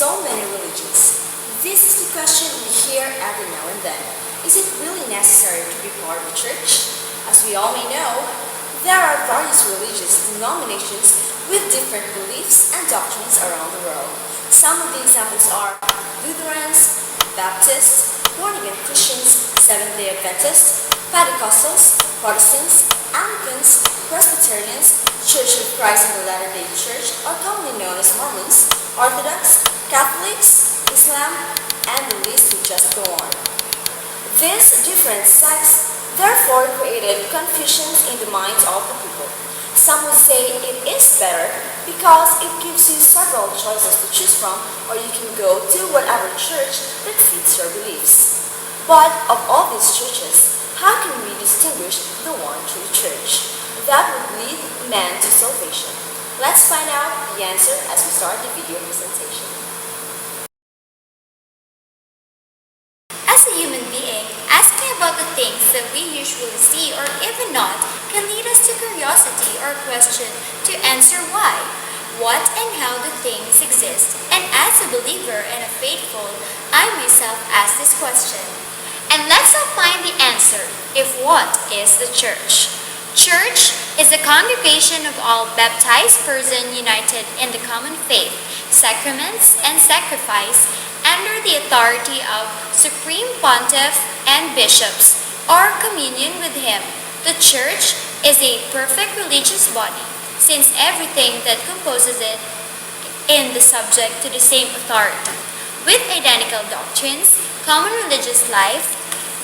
so many religions. This is the question we hear every now and then. Is it really necessary to be part of a church? As we all may know, there are various religious denominations with different beliefs and doctrines around the world. Some of the examples are Lutherans, Baptists, born-again Christians, Seventh-day Adventists, Pentecostals, Protestants, Anglicans, Presbyterians, Church of Christ in the Latter-day Church, or commonly known as Mormons, Orthodox, Catholics, Islam, and the list would just go on. These different sects therefore created confusions in the minds of the people. Some would say it is better because it gives you several choices to choose from, or you can go to whatever church that fits your beliefs. But of all these churches, how can we distinguish the one true church that would lead man to salvation? Let's find out the answer as we start the video presentation. As a human being, asking about the things that we usually see or even not can lead us to curiosity or question to answer why, what and how the things exist. And as a believer and a faithful, I myself ask this question. And let's now find the answer. If what is the church? Church is a congregation of all baptized persons united in the common faith, sacraments, and sacrifice under the authority of Supreme Pontiff and bishops, or communion with him. The church is a perfect religious body, since everything that composes it is subject to the same authority, with identical doctrines, common religious life,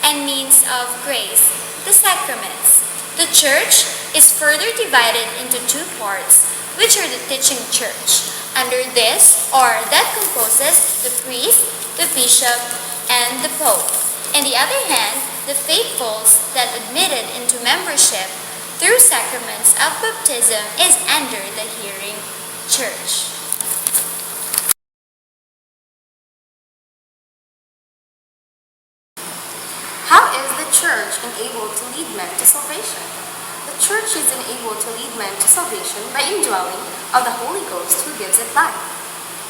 and means of grace, the sacraments. The church is further divided into two parts, which are the teaching church. Under this, or that composes the priest, the bishop, and the pope. On the other hand, the faithfuls that admitted into membership through sacraments of baptism is under the hearing church. How is the church enabled to lead men to salvation? The church is enabled to lead men to salvation by indwelling of the Holy Ghost who gives it life.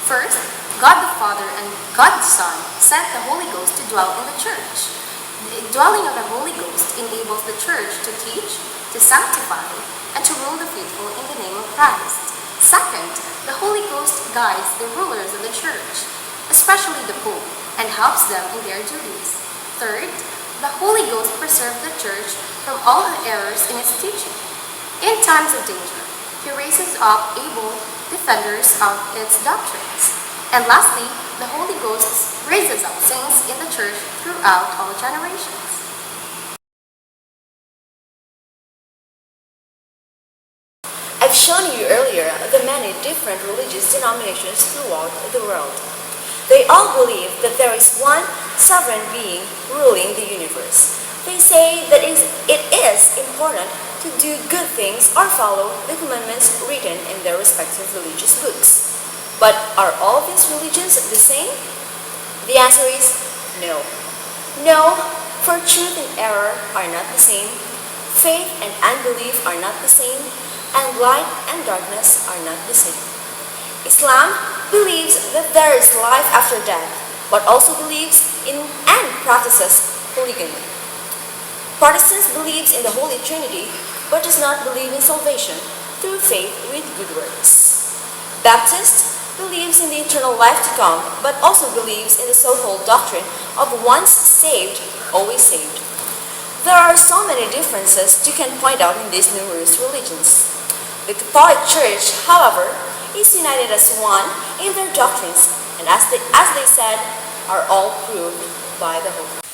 First, God the Father and God the Son sent the Holy Ghost to dwell in the church. The indwelling of the Holy Ghost enables the church to teach, to sanctify, and to rule the faithful in the name of Christ. Second, the Holy Ghost guides the rulers of the church, especially the Pope, and helps them in their duties. Third, the Holy Ghost preserves the church from all errors in its teaching. In times of danger, he raises up able defenders of its doctrines. And lastly, the Holy Ghost raises up saints in the church throughout all generations. I've shown you earlier the many different religious denominations throughout the world. They all believe that there is one sovereign being ruling the universe. They say that it is important to do good things or follow the commandments written in their respective religious books. But are all these religions the same? The answer is no. No, for truth and error are not the same, faith and unbelief are not the same, and light and darkness are not the same. Islam believes that there is life after death, but also believes in and practices polygamy. Protestants believes in the Holy Trinity, but does not believe in salvation through faith with good works. Baptist believes in the eternal life to come, but also believes in the so-called doctrine of once saved, always saved. There are so many differences you can point out in these numerous religions. The Catholic Church, however, is united as one in their doctrines, and as they said, are all proved by the Holy.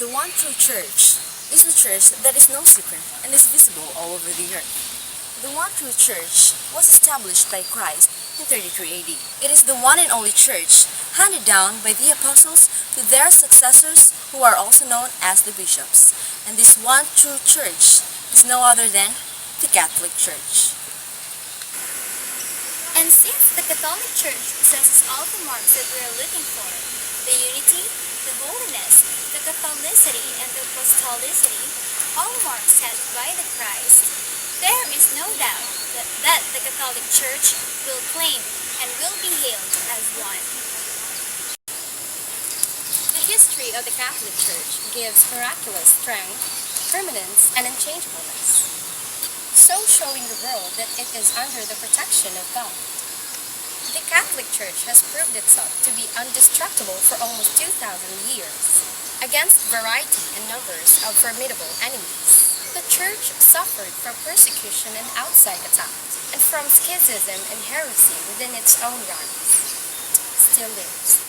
The one true church is a church that is no secret and is visible all over the earth. The one true church was established by Christ in 33 AD. It is the one and only church handed down by the apostles to their successors, who are also known as the bishops. And this one true church is no other than the Catholic Church. And since the Catholic Church possesses all the marks that we are looking for, the unity, the holiness, the Catholicity, and the apostolicity, all marks set by the Christ, There is no doubt that the Catholic Church will claim and will be hailed as one. The history of the Catholic Church gives miraculous strength, permanence, and unchangeableness, so showing the world that it is under the protection of God. The Catholic Church has proved itself to be indestructible for almost 2,000 years, against variety and numbers of formidable enemies. The Church suffered from persecution and outside attacks, and from schism and heresy within its own ranks. Still lives.